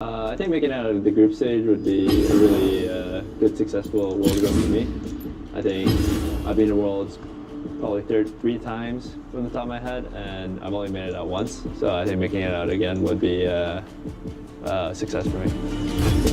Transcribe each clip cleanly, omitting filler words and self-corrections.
I think making it out of the group stage would be a really good, successful World Cup for me. I think I've been to Worlds probably 3 times from the top of my head, and I've only made it out once. So I think making it out again would be a success for me.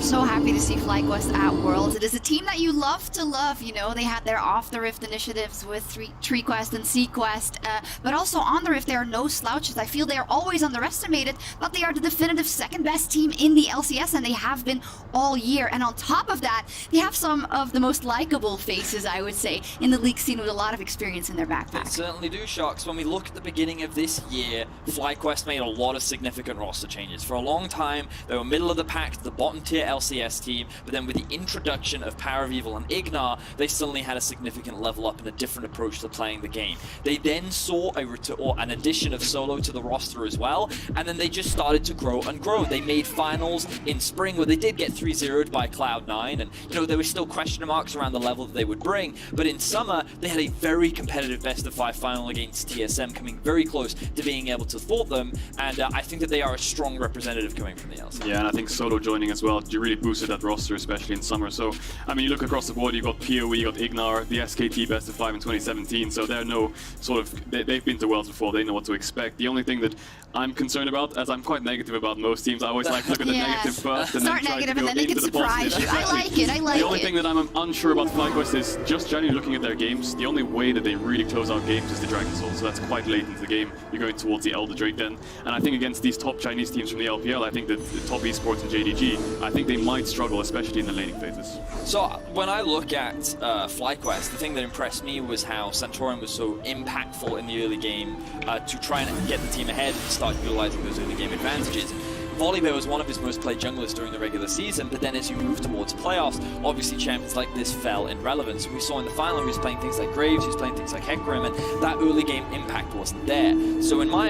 So happy to see FlyQuest at Worlds. It is a team that you love to love. You know, they had their off the Rift initiatives with TreeQuest and SeaQuest, but also on the Rift there are no slouches. I feel they are always underestimated, but they are the definitive second best team in the LCS, and they have been all year. And on top of that, they have some of the most likable faces, I would say, in the league scene, with a lot of experience in their backpack. They certainly do, Sharks. When we look at the beginning of this year, FlyQuest made a lot of significant roster changes. For a long time, they were middle of the pack to the bottom tier LCS team, but then with the introduction of Power of Evil and Ignar, they suddenly had a significant level up and a different approach to playing the game. They then saw an addition of Solo to the roster as well, and then they just started to grow and grow. They made finals in spring where they did get 3-0'd by Cloud9, and you know, there were still question marks around the level that they would bring, but in summer they had a very competitive best of 5 final against TSM, coming very close to being able to thwart them, and I think that they are a strong representative coming from the LCS. Yeah, and I think Solo joining as well, you really boosted that roster, especially in summer. So, I mean, you look across the board, you've got PoE, you got Ignar, the SKT best of 5 in 2017, so they're no sort of, they've been to Worlds before, they know what to expect. The only thing that I'm concerned about, as I'm quite negative about most teams, I always like to look at the negative first and start then try negative to go and then they can into the surprise positive. you. I like it, I like it. The only thing that I'm unsure about FlyQuest is just generally looking at their games, the only way that they really close out games is the Dragon Soul, so that's quite late into the game. You're going towards the Elder Drake then, and I think against these top Chinese teams from the LPL, I think that the top esports and JDG, I think they might struggle, especially in the laning phases. So when I look at FlyQuest, the thing that impressed me was how Santorin was so impactful in the early game to try and get the team ahead and start utilizing those early game advantages. Volibear was one of his most played junglers during the regular season, but then as you move towards playoffs, obviously champions like this fell in relevance. We saw in the final he was playing things like Graves, he was playing things like Hecarim, and that early game impact wasn't there. So in my